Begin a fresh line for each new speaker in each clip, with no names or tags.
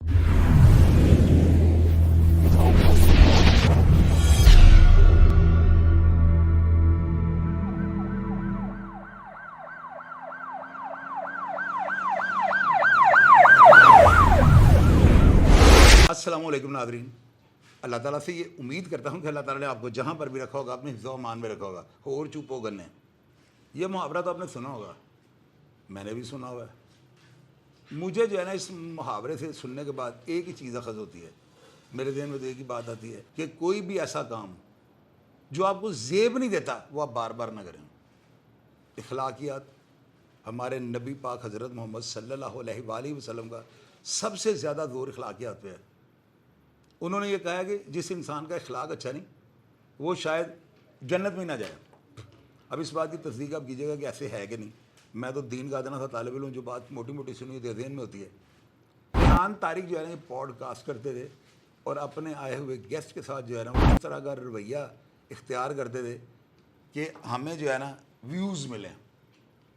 अस्सलामुअलैकुम नाज़रीन, अल्लाह ताला से ये उम्मीद करता हूँ कि अल्लाह ताला ने आपको जहाँ पर भी रखा होगा अपने हिफ्ज़ व अमान में रखा होगा। और चुपो गन्ने, ये मुहावरा तो आपने सुना होगा, मैंने भी सुना हुआ है। मुझे जो है ना इस मुहावरे से सुनने के बाद एक ही चीज़ अखज़ होती है, मेरे ज़हन में तो एक ही बात आती है कि कोई भी ऐसा काम जो आपको ज़ेब नहीं देता वो आप बार बार ना करें। इखलाकियात, हमारे नबी पाक हज़रत मोहम्मद सल्लल्लाहु अलैहि वसल्लम का सबसे ज़्यादा ज़ोर इखलाकियात पे है। उन्होंने ये कहा कि जिस इंसान का इखलाक अच्छा नहीं वो शायद जन्नत में ना जाए। अब इस बात की तस्दीक आप कीजिएगा कि ऐसे है कि नहीं। मैं तो दीन का इतना सा तालिब इल्म जो बात मोटी मोटी सुनी होती है ज़हन में होती है। फरहान तारिक जो है ना ये पॉडकास्ट करते थे और अपने आए हुए गेस्ट के साथ जो है ना वो इस तरह का रवैया इख्तियार करते थे कि हमें जो है ना व्यूज़ मिलें।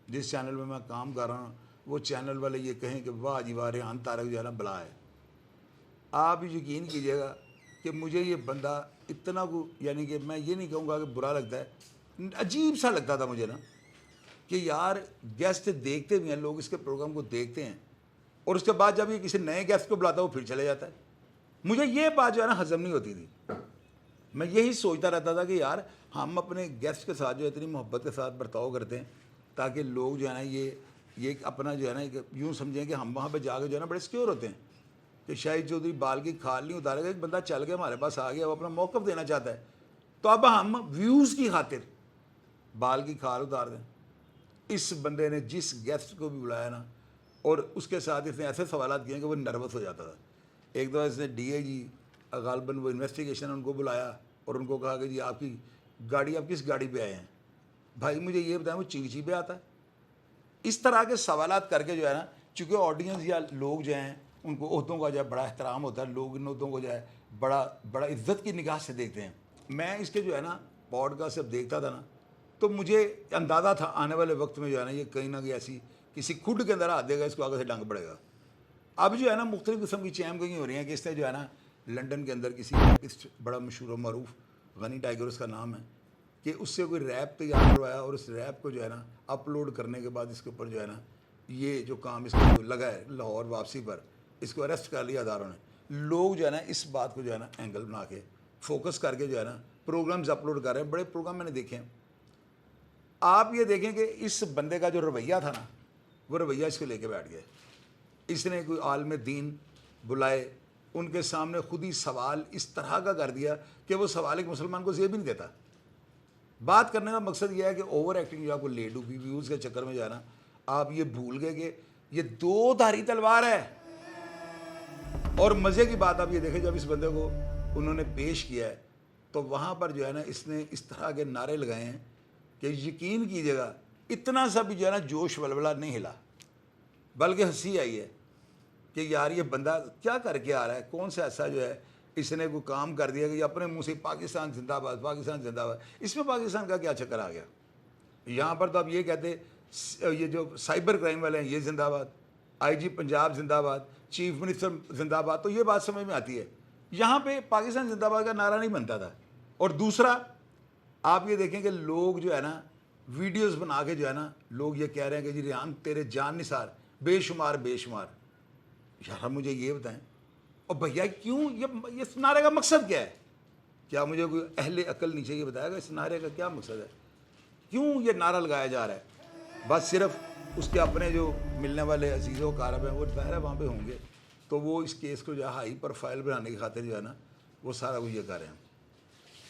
जिस चैनल में मैं काम कर रहा हूँ वो चैनल वाले ये कहें कि वाह जी वाह रेहान तारिक जो है ना बला है। आप यकीन कीजिएगा कि मुझे ये बंदा इतना को यानी कि मैं ये नहीं कहूँगा कि बुरा लगता है, अजीब सा लगता था मुझे ना कि यार गेस्ट देखते भी हैं लोग, इसके प्रोग्राम को देखते हैं और उसके बाद जब ये किसी नए गेस्ट को बुलाता है वो फिर चले जाता है। मुझे ये बात जो है ना हज़म नहीं होती थी। मैं यही सोचता रहता था कि यार हम अपने गेस्ट के साथ जो इतनी मोहब्बत के साथ बर्ताव करते हैं ताकि लोग जो है ना ये अपना जो है ना यूँ समझें कि हम वहाँ पर जाकर जो है ना बड़े सिक्योर होते हैं कि शाहिद चौधरी बाल की खाल नहीं उतारेगा, एक बंदा चल के हमारे पास आ गया, वो अपना मौक़िफ़ देना चाहता है तो अब हम व्यूज़ की खातिर बाल की खाल उतार दें। इस बंदे ने जिस गेस्ट को भी बुलाया ना और उसके साथ इसने ऐसे सवाल किए कि वो नर्वस हो जाता था। एक दफ़ा इसने DIG गालबन वो इन्वेस्टिगेशन उनको बुलाया और उनको कहा कि जी आपकी गाड़ी, आप किस गाड़ी पे आए हैं, भाई मुझे ये बताएं वो चिंची पे आता है। इस तरह के सवालात करके जो है ना, चूँकि ऑडियंस या लोग जो हैं उनको ओहदों का जो है बड़ा एहतराम होता है, लोग इन ओहदों को जो है बड़ा इज़्ज़त की निगाह से देखते हैं। मैं इसके जो है ना पॉडकास्ट जब देखता था ना तो मुझे अंदाज़ा था आने वाले वक्त में जो है ना ये कहीं ना कहीं ऐसी किसी खुड के अंदर हाथ देगा, इसको आगे से डंग पड़ेगा। अब जो है ना मुख्तलिफ़ किस्म की चैम गई हो रही हैं कि इसने जो है ना लंदन के अंदर किसी आर्टिस्ट बड़ा मशहूर मरूफ गनी टाइगर उसका नाम है कि उससे कोई रैप तैयार करवाया और उस रैप को जो है ना अपलोड करने के बाद इसके ऊपर जो है ना ये जो काम इसको लगा है लाहौर वापसी पर, इसको अरेस्ट कर लिया अदारों ने। लोग जो है ना इस बात को जो है ना एंगल बना के फोकस करके जो है ना प्रोग्राम्स अपलोड कर रहे हैं। बड़े प्रोग्राम मैंने देखे हैं। आप ये देखें कि इस बंदे का जो रवैया था ना वो रवैया इसको लेके बैठ गया। इसने कोई आलम दीन बुलाए, उनके सामने खुद ही सवाल इस तरह का कर दिया कि वो सवाल एक मुसलमान को ज़ेब ही नहीं देता। बात करने का मकसद ये है कि ओवर एक्टिंग जो आपको ले डूबी व्यूज़ के चक्कर में जो है ना आप ये भूल गए कि ये दो धारी तलवार है। और मज़े की बात आप ये देखें जब इस बंदे को उन्होंने पेश किया है तो वहाँ पर जो है ना इसने इस तरह के नारे लगाए हैं कि यकीन कीजिएगा इतना सा भी जो है ना जोश वलवला नहीं हिला, बल्कि हंसी आई है कि यार ये बंदा क्या करके आ रहा है, कौन सा ऐसा जो है इसने कोई काम कर दिया कि अपने मुँह से पाकिस्तान जिंदाबाद पाकिस्तान जिंदाबाद। इसमें पाकिस्तान का क्या चक्कर आ गया? यहाँ पर तो आप ये कहते ये जो साइबर क्राइम वाले हैं ये जिंदाबाद, IG पंजाब जिंदाबाद, चीफ मिनिस्टर जिंदाबाद, तो ये बात समझ में आती है। यहाँ पे पाकिस्तान जिंदाबाद का नारा नहीं बनता था। और दूसरा आप ये देखें कि लोग जो है ना वीडियोस बना के जो है ना लोग ये कह रहे हैं कि जी रेहान तेरे जान निसार बेशुमार बेशुमार। यार मुझे ये बताएं और भैया क्यों ये इस नारे का मकसद क्या है? क्या मुझे कोई अहले अकल नीचे ये बताएगा इस नारे का क्या मकसद है, क्यों ये नारा लगाया जा रहा है? बस सिर्फ उसके अपने जो मिलने वाले अजीज़ों कारब हैं वो ज़ाहिर है वहाँ पे होंगे तो वो इस केस को जो है हाई प्रोफाइल बनाने की खातिर जो है ना वो सारा कुछ ये कर रहे हैं।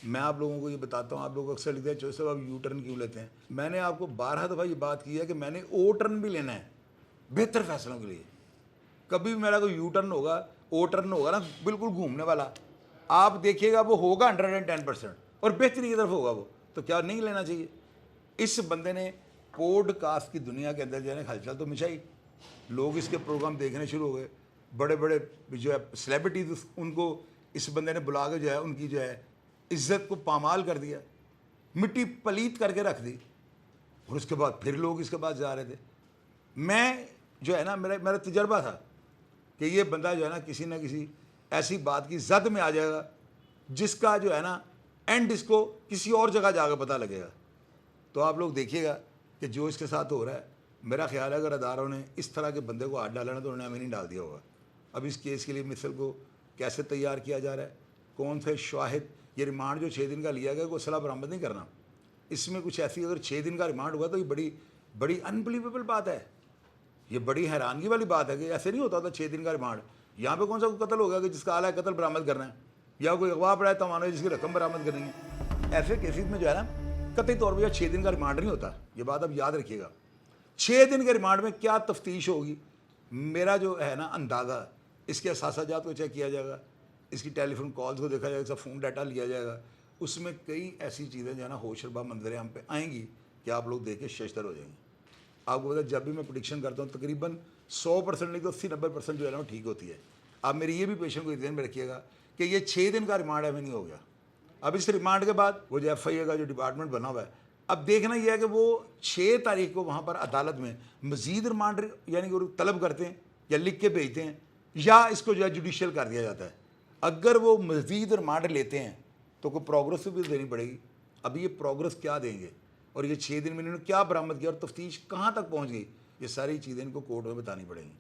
मैं आप लोगों को ये बताता हूँ, आप लोग अक्सर लिखते हैं चो साहब आप यू टर्न क्यों लेते हैं। मैंने आपको 12 दफ़ा ये बात की है कि मैंने ओ टर्न भी लेना है बेहतर फैसलों के लिए। कभी भी मेरा कोई यू टर्न होगा, ओ टर्न होगा ना बिल्कुल घूमने वाला, आप देखिएगा वो होगा 110% और बेहतरी की तरफ होगा वो, तो क्या नहीं लेना चाहिए? इस बंदे ने पॉडकास्ट की दुनिया के अंदर जो है हलचल तो मचाई, लोग इसके प्रोग्राम देखने शुरू हो गए, बड़े बड़े जो है सेलिब्रिटीज उनको इस बंदे ने बुला के जो है उनकी जो है इज्जत को पामाल कर दिया, मिट्टी पलीत करके रख दी। और उसके बाद फिर लोग इसके पास जा रहे थे। मैं जो है ना मेरा तजर्बा था کہ یہ بندہ جو ہے نا کسی نہ کسی ایسی بات کی زد میں آ جائے گا جس کا جو ہے نا اینڈ اس کو کسی اور جگہ جا کے پتہ لگے گا. تو آپ لوگ دیکھیے گا کہ جو اس کے ساتھ ہو رہا ہے، میرا خیال ہے اگر اداروں نے اس طرح کے بندے کو ہاتھ ڈالا نا تو انہوں نے ہمیں نہیں ڈال دیا ہوگا. اب اس کیس کے لیے مثل کو کیسے تیار کیا جا رہا ہے، کون سے شواہد، یہ ریمانڈ جو 6 دن کا لیا گیا کوئی اسلحہ برآمد نہیں کرنا. اس میں کچھ ایسی اگر 6 دن کا ریمانڈ ہوا تو یہ بڑی انبلیویبل بات ہے. یہ بڑی حیرانگی والی بات ہے کہ ایسے نہیں ہوتا تھا 6 دن کا ریمانڈ. یہاں پہ کون سا کوئی قتل ہو گیا کہ جس کا آلہ قتل برآمد کرنا ہے، یا کوئی اغوا پڑا ہے تمام جس کی رقم برآمد کرنی ہے. ایسے کیسز میں جو ہے نا قطعی طور پہ 6 دن کا ریمانڈ نہیں ہوتا. یہ بات اب یاد رکھیے گا. 6 دن کے ریمانڈ میں کیا تفتیش ہوگی، میرا جو ہے نا اندازہ، اس کے اثاثہ جات کو چیک کیا جائے گا، اس کی ٹیلی فون کالز کو دیکھا جائے گا، فون ڈاٹا لیا جائے گا. اس میں کئی ایسی چیزیں جو ہے نا ہوش ربا منظر عام پہ آئیں گی کہ آپ لوگ دیکھ کے ششدر ہو جائیں گے. آپ کو پتا جب بھی میں پریڈکشن کرتا ہوں تقریباً 100% نہیں تو 80-90% جو ہے نا وہ ٹھیک ہوتی ہے. آپ میری یہ بھی پیشن کو ذہن میں رکھیے گا کہ یہ 6 دن کا ریمانڈ ہے نہیں ہو گیا. اب اس ریمانڈ کے بعد وہ جو ایف آئی اے کا جو ڈپارٹمنٹ بنا ہوا ہے، اب دیکھنا یہ ہے کہ وہ 6 تاریخ کو وہاں پر عدالت میں مزید ریمانڈ یعنی کہ وہ طلب کرتے ہیں یا لکھ کے بھیجتے ہیں، یا اس کو جو ہے جوڈیشل کر دیا جاتا ہے. اگر وہ مزید ریمانڈ لیتے ہیں تو کوئی پروگرس بھی دینی پڑے گی. اب یہ پروگرس کیا دیں گے اور یہ 6 دن میں انہوں نے کیا برآمد کیا اور تفتیش کہاں تک پہنچ گئی، یہ ساری چیزیں ان کو کورٹ میں بتانی پڑیں گی.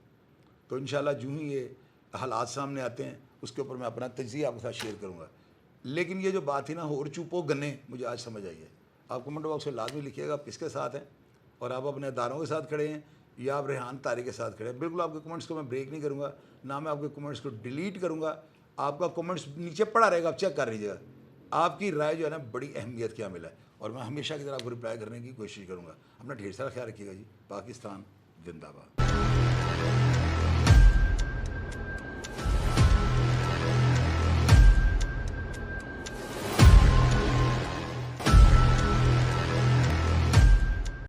تو انشاءاللہ جو ہی یہ حالات سامنے آتے ہیں اس کے اوپر میں اپنا تجزیہ آپ کے ساتھ شیئر کروں گا. لیکن یہ جو بات تھی نا ہور چوپو گنے، مجھے آج سمجھ آئی ہے. آپ کمنٹ باکس میں لازمی لکھیے گا آپ کس کے ساتھ ہیں اور آپ اپنے اداروں کے ساتھ کھڑے ہیں یا آپ ریحان طاری کے ساتھ کھڑے ہیں. بالکل آپ کے کمنٹس کو میں بریک نہیں کروں گا، نہ میں آپ کے کمنٹس کو ڈیلیٹ کروں گا. آپ کا کمنٹس نیچے پڑا رہے گا، آپ چیک کر لیجیے گا. آپ کی رائے جو ہے نا بڑی اہمیت کیا ملا ہے اور میں ہمیشہ کی طرح آپ کو رپلائی کرنے کی کوشش کروں گا. اپنا ڈھیر سارا خیال رکھیے گا جی. پاکستان زندہ باد.